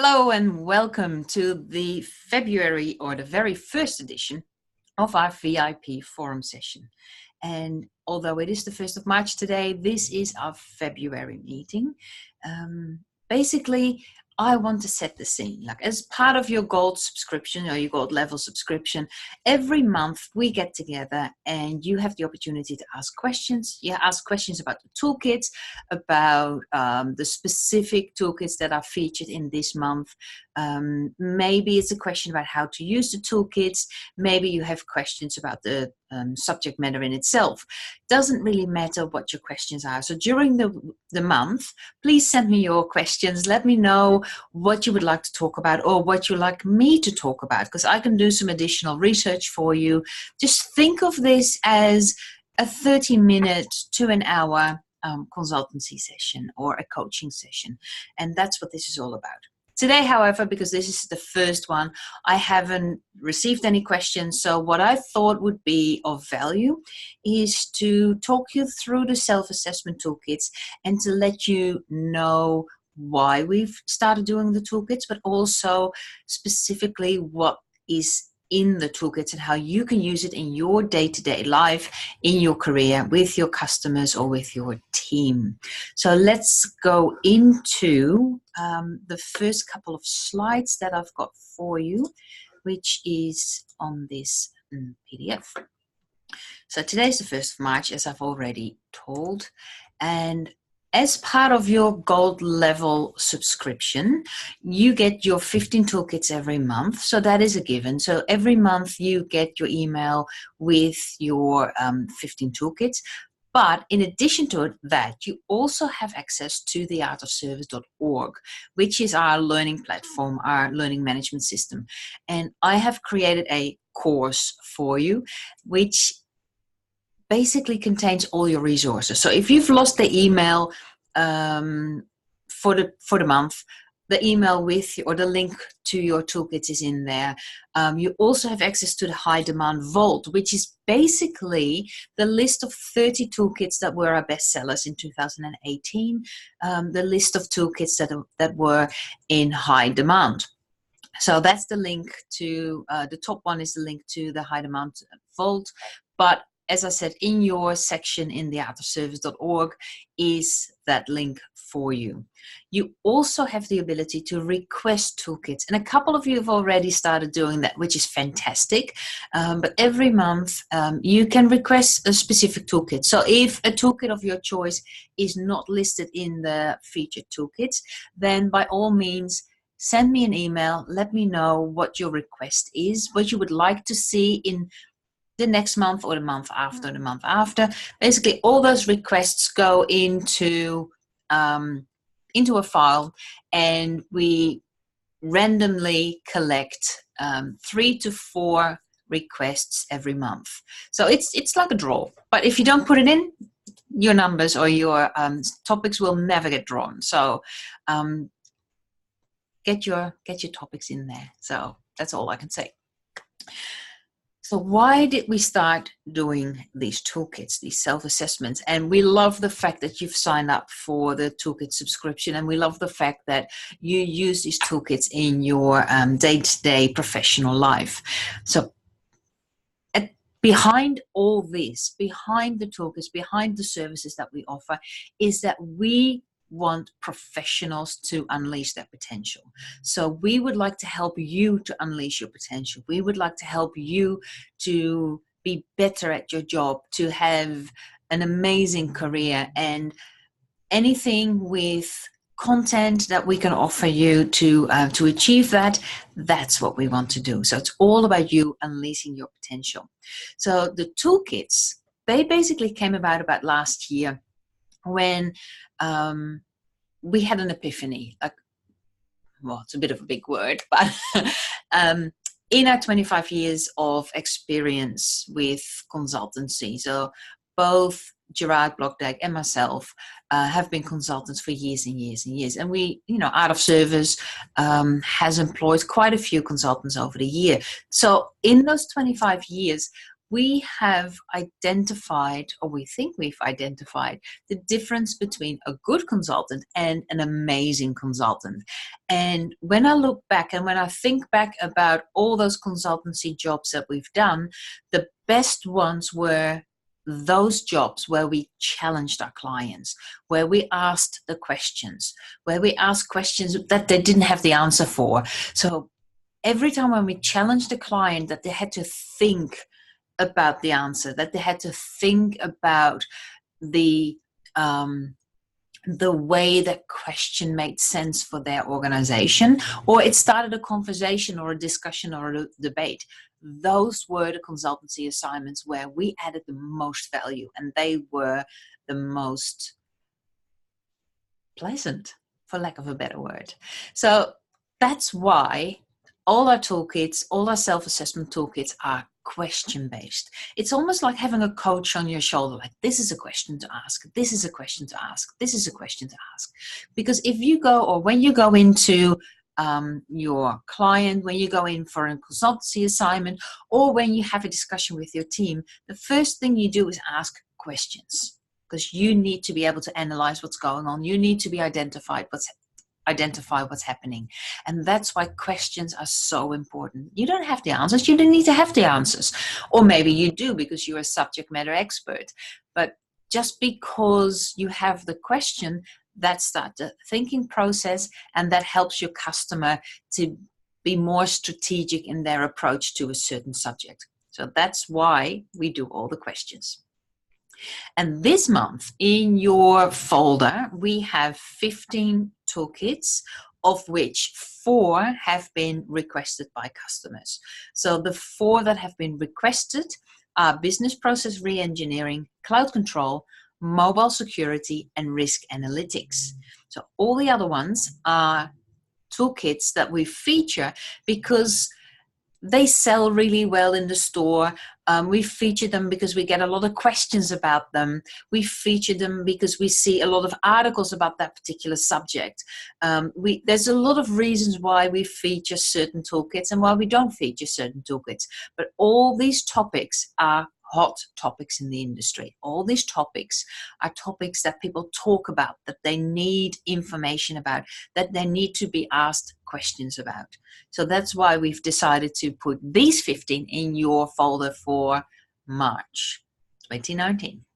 Hello and welcome to the February or the very first edition of our VIP forum session. And although it is the 1st of March today, this is our February meeting. Basically, I want to set the scene. Like as part of your gold subscription or your gold level subscription, every month we get together and you have the opportunity to ask questions. You ask questions about the toolkits, about the specific toolkits that are featured in this month. Maybe it's a question about how to use the toolkits. Maybe you have questions about the subject matter in itself. Doesn't really matter what your questions are. So during the month, please send me your questions. Let me know what you would like to talk about or what you'd like me to talk about, because I can do some additional research for you. Just think of this as a 30-minute to an hour consultancy session or a coaching session. And that's what this is all about. Today, however, because this is the first one, I haven't received any questions. So what I thought would be of value is to talk you through the self-assessment toolkits and to let you know why we've started doing the toolkits, but also specifically what is in the toolkits and how you can use it in your day-to-day life, in your career, with your customers or with your team. So let's go into the first couple of slides that I've got for you, which is on this PDF. So today's the 1st of March, as I've already told, and as part of your gold level subscription, you get your 15 toolkits every month. So that is a given. So every month you get your email with your 15 toolkits. But in addition to that, you also have access to the artofservice.org, which is our learning platform, our learning management system. And I have created a course for you, which basically contains all your resources. So if you've lost the email for the month, the email with or the link to your toolkits is in there. You also have access to the high demand vault, which is basically the list of 30 toolkits that were our bestsellers in 2018, the list of toolkits that were in high demand. So that's the link to, the top one is the link to the high demand vault. But as I said, in your section in the artofservice.org is that link for you. You also have the ability to request toolkits. And a couple of you have already started doing that, which is fantastic. But every month you can request a specific toolkit. So if a toolkit of your choice is not listed in the featured toolkits, then by all means, send me an email. Let me know what your request is, what you would like to see in the next month or the month after the month after. Basically, all those requests go into a file, and we randomly collect 3 to 4 requests every month. So it's like a draw. But if you don't put it in, your numbers or your topics will never get drawn. So get your topics in there. So that's all I can say. So why did we start doing these toolkits, these self-assessments? And we love the fact that you've signed up for the toolkit subscription, and we love the fact that you use these toolkits in your day-to-day professional life. So behind all this, behind the toolkits, behind the services that we offer, is that we want professionals to unleash their potential. So we would like to help you to unleash your potential. We would like to help you to be better at your job, to have an amazing career, and anything with content that we can offer you to achieve that, that's what we want to do. So it's all about you unleashing your potential. So the toolkits, they basically came about last year when we had an epiphany. Like, well, it's a bit of a big word, but in our 25 years of experience with consultancy, so both Gerard Blockdijk and myself have been consultants for years and years and years. And we, Art of Service has employed quite a few consultants over the year. So in those 25 years, we have identified, or we think we've identified, the difference between a good consultant and an amazing consultant. And when I look back and when I think back about all those consultancy jobs that we've done, the best ones were those jobs where we challenged our clients, where we asked the questions, where we asked questions that they didn't have the answer for. So every time when we challenged the client, that they had to think about the answer, that they had to think about the way that question made sense for their organization, or it started a conversation or a discussion or a debate. Those were the consultancy assignments where we added the most value, and they were the most pleasant, for lack of a better word. So that's why all our toolkits, all our self-assessment toolkits are question-based. It's almost like having a coach on your shoulder, like, this is a question to ask, this is a question to ask, this is a question to ask. Because if you go, or when you go into your client, when you go in for a consultancy assignment, or when you have a discussion with your team, the first thing you do is ask questions, because you need to be able to analyze what's going on. You need to be identify what's happening. And that's why questions are so important. You don't have the answers. You don't need to have the answers. Or maybe you do because you're a subject matter expert. But just because you have the question, that starts the thinking process, and that helps your customer to be more strategic in their approach to a certain subject. So that's why we do all the questions. And this month in your folder, we have 15 toolkits, of which 4 have been requested by customers. So the 4 that have been requested are business process reengineering, cloud control, mobile security, and risk analytics. So all the other ones are toolkits that we feature because they sell really well in the store. We feature them because we get a lot of questions about them. We feature them because we see a lot of articles about that particular subject. There's a lot of reasons why we feature certain toolkits and why we don't feature certain toolkits. But all these topics are hot topics in the industry. All these topics are topics that people talk about, that they need information about, that they need to be asked questions about. So that's why we've decided to put these 15 in your folder for March 2019.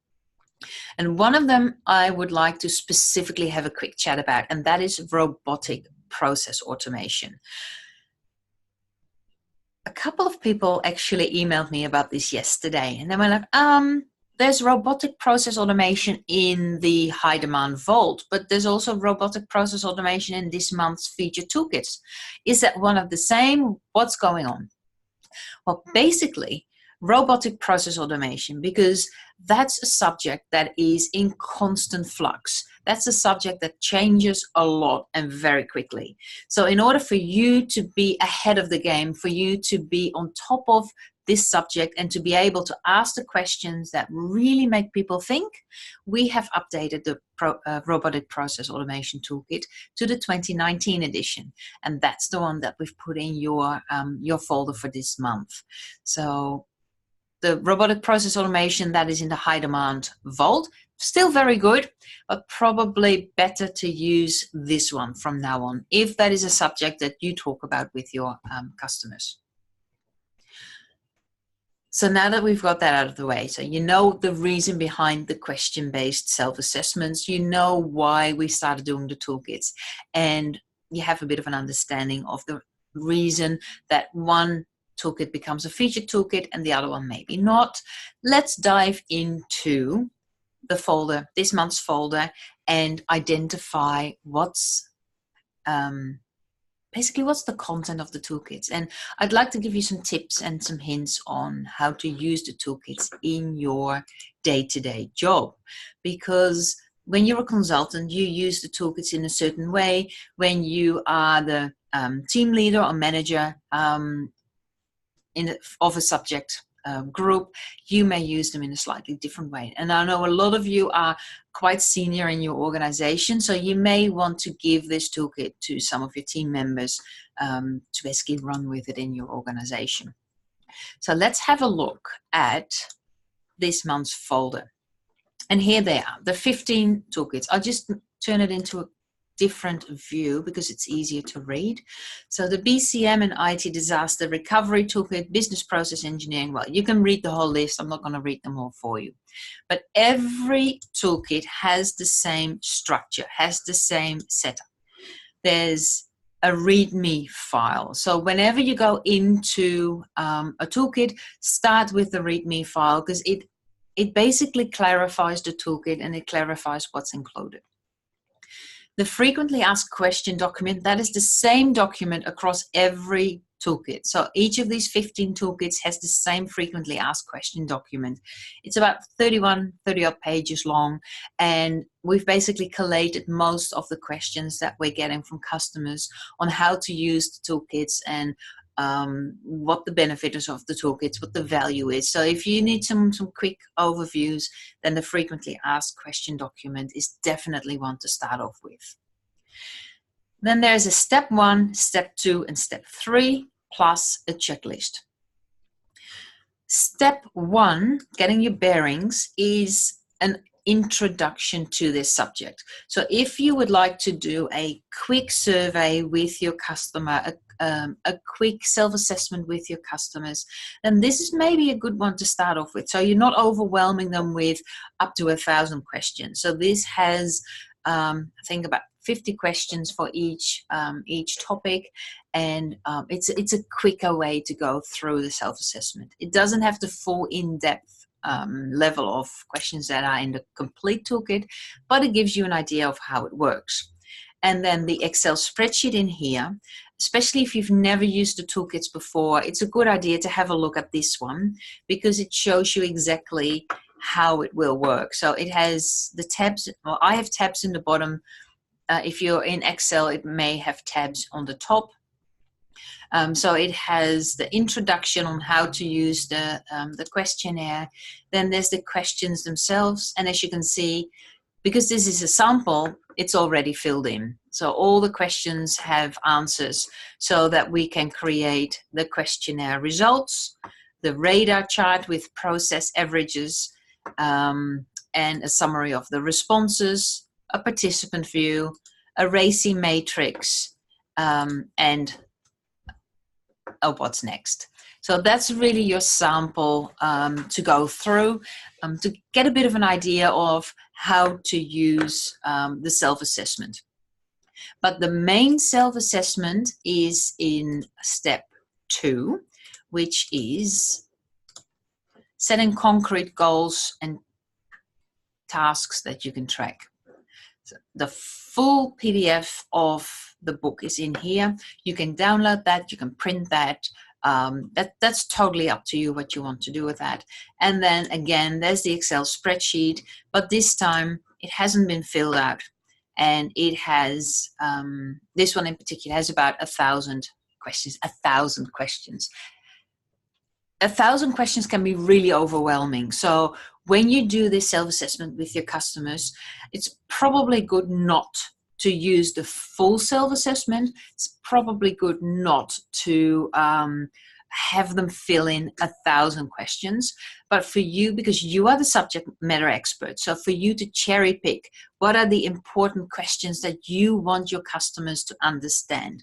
And one of them I would like to specifically have a quick chat about, and that is robotic process automation. A couple of people actually emailed me about this yesterday, and they were like, there's robotic process automation in the high demand vault, but there's also robotic process automation in this month's feature toolkits. Is that one of the same? What's going on? Well, basically, robotic process automation, because that's a subject that is in constant flux. That's a subject that changes a lot and very quickly. So in order for you to be ahead of the game, for you to be on top of this subject and to be able to ask the questions that really make people think, we have updated the Robotic Process Automation Toolkit to the 2019 edition. And that's the one that we've put in your folder for this month. So the robotic process automation that is in the high demand vault, still very good, but probably better to use this one from now on, if that is a subject that you talk about with your customers. So now that we've got that out of the way, so you know the reason behind the question-based self-assessments, you know why we started doing the toolkits, and you have a bit of an understanding of the reason that one toolkit becomes a featured toolkit and the other one maybe not. Let's dive into the folder, this month's folder, and identify what's basically what's the content of the toolkits. And I'd like to give you some tips and some hints on how to use the toolkits in your day-to-day job. Because when you're a consultant, you use the toolkits in a certain way. When you are the team leader or manager of a subject group, you may use them in a slightly different way. And I know a lot of you are quite senior in your organization, so you may want to give this toolkit to some of your team members to basically run with it in your organization. So let's have a look at this month's folder. And here they are, the 15 toolkits. I'll just turn it into a different view because it's easier to read. So the BCM and IT disaster recovery toolkit, business process engineering. Well, you can read the whole list. I'm not going to read them all for you. But every toolkit has the same structure, has the same setup. There's a README file. So whenever you go into a toolkit, start with the README file because it basically clarifies the toolkit and it clarifies what's included. The frequently asked question document, that is the same document across every toolkit. So each of these 15 toolkits has the same frequently asked question document. It's about 30 odd pages long, and we've basically collated most of the questions that we're getting from customers on how to use the toolkits and what the benefit is of the toolkits, what the value is. So if you need some quick overviews, then the frequently asked question document is definitely one to start off with. Then there's a step 1, step 2, and step 3, plus a checklist. Step 1, getting your bearings, is an introduction to this subject. So if you would like to do a quick survey with your customer, a quick self-assessment with your customers, then this is maybe a good one to start off with. So you're not overwhelming them with up to 1,000 questions. So this has, I think, about 50 questions for each topic, and it's a quicker way to go through the self-assessment. It doesn't have the full in-depth level of questions that are in the complete toolkit, but it gives you an idea of how it works. And then the Excel spreadsheet in here, especially if you've never used the toolkits before, it's a good idea to have a look at this one because it shows you exactly how it will work. So it has the tabs, well, I have tabs in the bottom. If you're in Excel, it may have tabs on the top. So it has the introduction on how to use the questionnaire. Then there's the questions themselves. And as you can see, because this is a sample, it's already filled in. So all the questions have answers so that we can create the questionnaire results, the radar chart with process averages, and a summary of the responses, a participant view, a RACI matrix, and a what's next. So that's really your sample to go through to get a bit of an idea of how to use the self-assessment. But the main self-assessment is in step 2, which is setting concrete goals and tasks that you can track. So the full PDF of the book is in here. You can download that, you can print that. That's totally up to you what you want to do with that. And then again, there's the Excel spreadsheet, but this time it hasn't been filled out. And it has, this one in particular has about 1,000 questions, 1,000 questions. 1,000 questions can be really overwhelming. So when you do this self-assessment with your customers, it's probably good not to use the full self-assessment. It's probably good not to have them fill in 1,000 questions. But for you, because you are the subject matter expert, so for you to cherry pick what are the important questions that you want your customers to understand.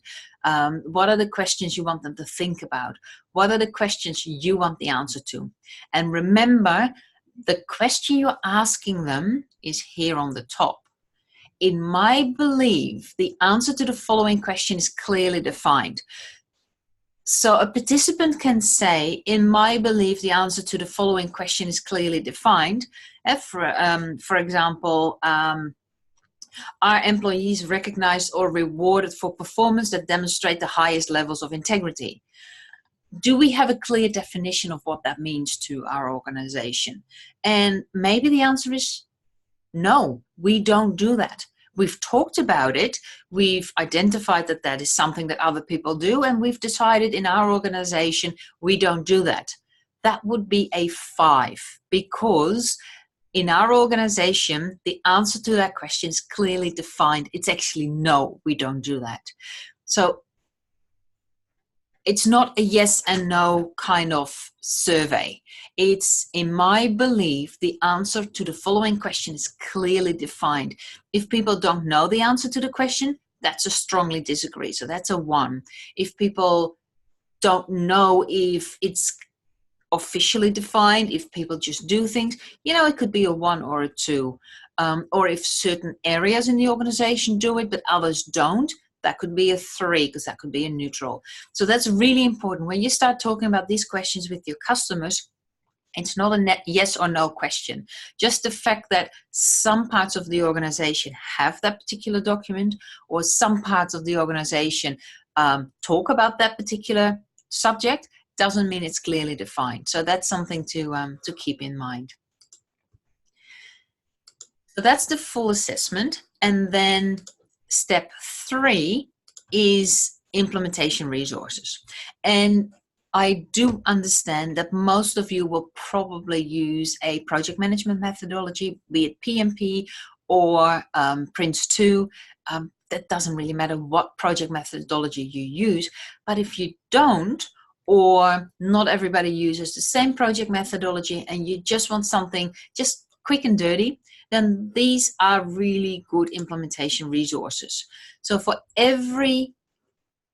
What are the questions you want them to think about? What are the questions you want the answer to? And remember, the question you're asking them is here on the top. In my belief, the answer to the following question is clearly defined. So a participant can say, in my belief, the answer to the following question is clearly defined. For example, are employees recognized or rewarded for performance that demonstrate the highest levels of integrity? Do we have a clear definition of what that means to our organization? And maybe the answer is no, we don't do that. We've talked about it. We've identified that that is something that other people do, and we've decided in our organization we don't do that. That would be a 5, because in our organization, the answer to that question is clearly defined. It's actually no, we don't do that. So It's not a yes and no kind of survey. It's, in my belief, the answer to the following question is clearly defined. If people don't know the answer to the question, that's a strongly disagree. So that's a 1. If people don't know if it's officially defined, if people just do things, it could be a 1 or a 2. Or if certain areas in the organization do it, but others don't, that could be a 3, because that could be a neutral. So that's really important. When you start talking about these questions with your customers, it's not a yes or no question. Just the fact that some parts of the organization have that particular document, or some parts of the organization talk about that particular subject, doesn't mean it's clearly defined. So that's something to keep in mind. So that's the full assessment. And then step 3 is implementation resources. And I do understand that most of you will probably use a project management methodology, be it PMP or Prince2. That doesn't really matter what project methodology you use. But if you don't, or not everybody uses the same project methodology, and you just want something just quick and dirty, then these are really good implementation resources. So for every,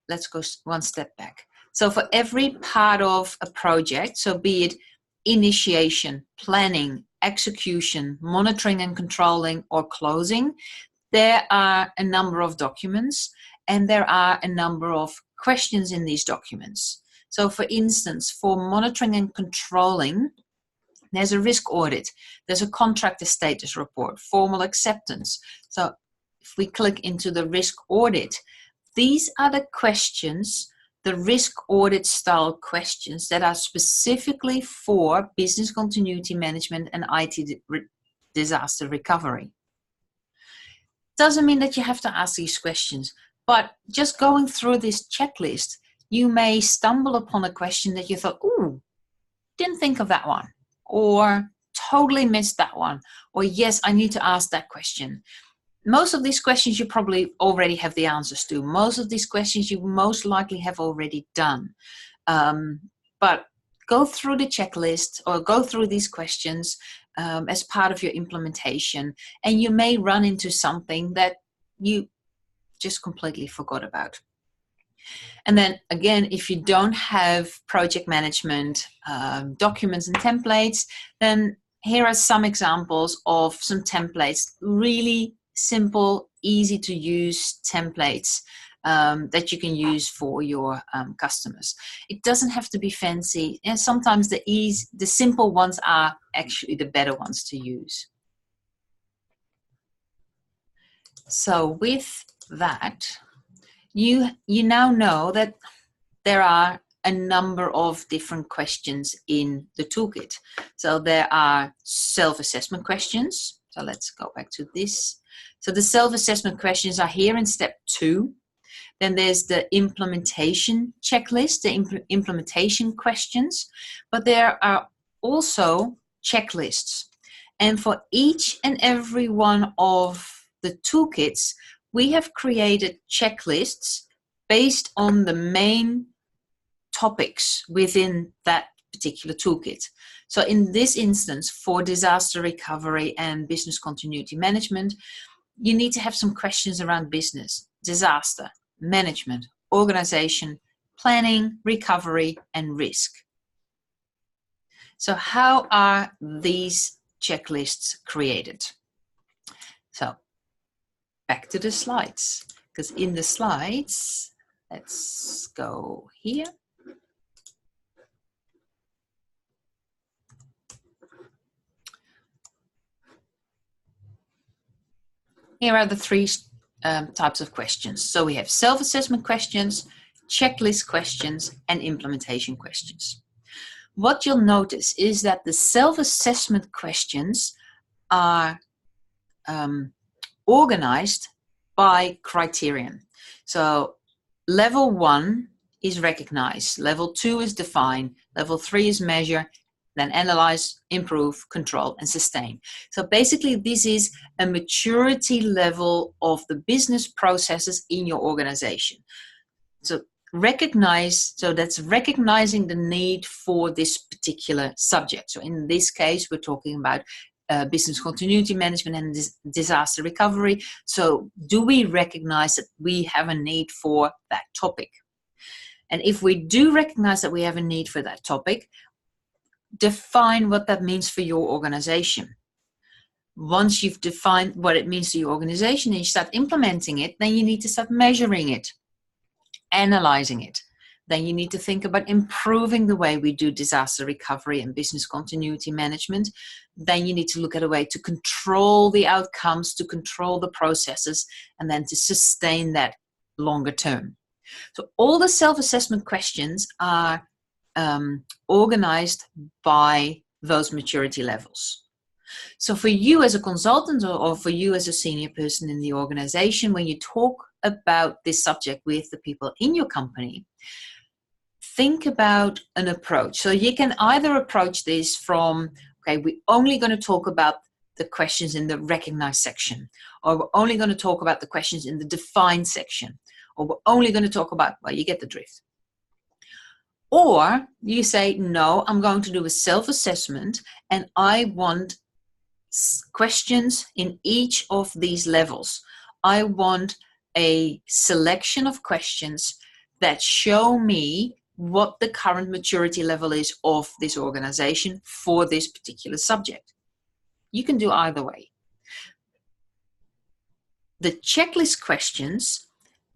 let's go one step back. So for every part of a project, so be it initiation, planning, execution, monitoring and controlling, or closing, there are a number of documents, and there are a number of questions in these documents. So for instance, for monitoring and controlling, there's a risk audit, there's a contractor status report, formal acceptance. So if we click into the risk audit, these are the questions, the risk audit style questions that are specifically for business continuity management and IT disaster recovery. Doesn't mean that you have to ask these questions, but just going through this checklist, you may stumble upon a question that you thought, ooh, didn't think of that one, or totally missed that one, or yes, I need to ask that question. Most of these questions you probably already have the answers to. Most of these questions you most likely have already done. But go through the checklist or go through these questions as part of your implementation, and you may run into something that you just completely forgot about. And then again, if you don't have project management documents and templates, then here are some examples of some templates, really simple, easy to use templates that you can use for your customers. It doesn't have to be fancy, and sometimes the simple ones are actually the better ones to use. So with that, you now know that there are a number of different questions in the toolkit. So there are self-assessment questions. So let's go back to this. So the self-assessment questions are here in step 2. Then there's the implementation checklist, the implementation questions, but there are also checklists. And for each and every one of the toolkits, we have created checklists based on the main topics within that particular toolkit. So in this instance, for disaster recovery and business continuity management, you need to have some questions around business, disaster, management, organization, planning, recovery, and risk. So how are these checklists created? So back to the slides, because in the slides, let's go here. Here are the 3 types of questions. So we have self-assessment questions, checklist questions, and implementation questions. What you'll notice is that the self-assessment questions are organized by criterion. So level 1 is recognize, level 2 is define, level 3 is measure, then analyze, improve, control, and sustain. So basically this is a maturity level of the business processes in your organization. So recognize, so that's recognizing the need for this particular subject. So in this case, we're talking about business continuity management and disaster recovery. So do we recognize that we have a need for that topic? And if we do recognize that we have a need for that topic, define what that means for your organization. Once you've defined what it means to your organization and you start implementing it, then you need to start measuring it, analyzing it. Then you need to think about improving the way we do disaster recovery and business continuity management. Then you need to look at a way to control the outcomes, to control the processes, and then to sustain that longer term. So all the self-assessment questions are organized by those maturity levels. So for you as a consultant or for you as a senior person in the organization, when you talk about this subject with the people in your company, think about an approach. So you can either approach this from, okay, we're only going to talk about the questions in the recognize section, or we're only going to talk about the questions in the define section, or we're only going to talk about, well, you get the drift. Or you say, no, I'm going to do a self-assessment and I want questions in each of these levels. I want a selection of questions that show me what the current maturity level is of this organization for this particular subject. You can do either way. The checklist questions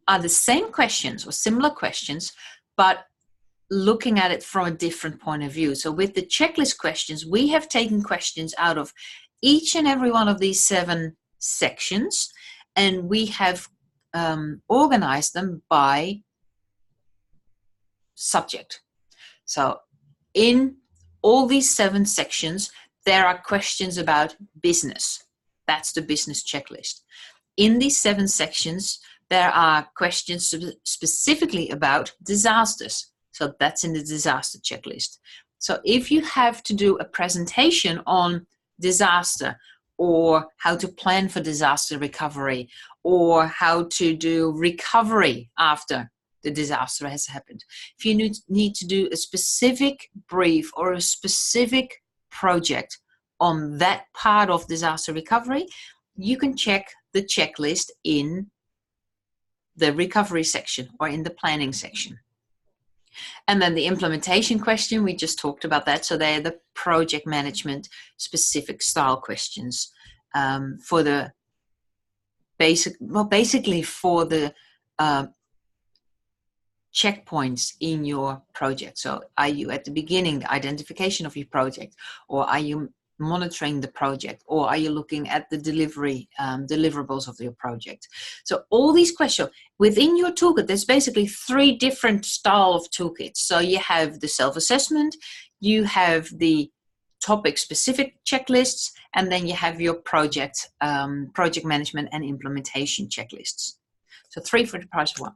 are the same questions or similar questions, but looking at it from a different point of view. So with the checklist questions, we have taken questions out of each and every one of these 7 sections, and we have organized them by subject. So in all these 7 sections, there are questions about business. That's the business checklist. In these 7 sections, there are questions specifically about disasters. So that's in the disaster checklist. So if you have to do a presentation on disaster, or how to plan for disaster recovery, or how to do recovery after the disaster has happened, if you need to do a specific brief or a specific project on that part of disaster recovery, you can check the checklist in the recovery section or in the planning section. And then the implementation question, we just talked about that. So they're the project management specific style questions for the basically for the checkpoints in your project. So are you at the beginning, the identification of your project, or are you monitoring the project, or are you looking at the delivery deliverables of your project? So all these questions within your toolkit, there's basically 3 different style of toolkits. So you have the self-assessment, you have the topic specific checklists, and then you have your project management and implementation checklists. So 3 for the price of 1.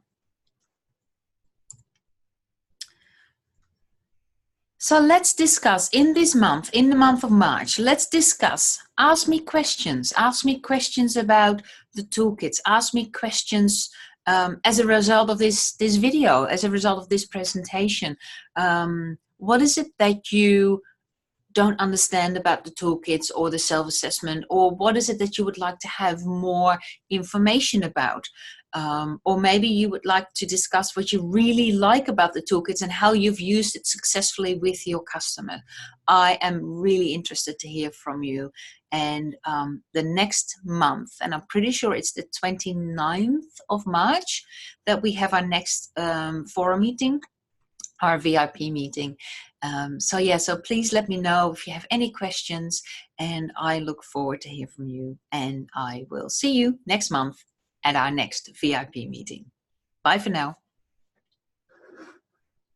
So let's discuss in this month, in the month of March, let's discuss, ask me questions about the toolkits, ask me questions as a result of this video, as a result of this presentation. What is it that you don't understand about the toolkits or the self-assessment, or what is it that you would like to have more information about? Or maybe you would like to discuss what you really like about the toolkits and how you've used it successfully with your customer. I am really interested to hear from you. And the next month, and I'm pretty sure it's the 29th of March, that we have our next forum meeting, our VIP meeting. So please let me know if you have any questions, and I look forward to hear from you. And I will see you next month at our next VIP meeting. Bye for now.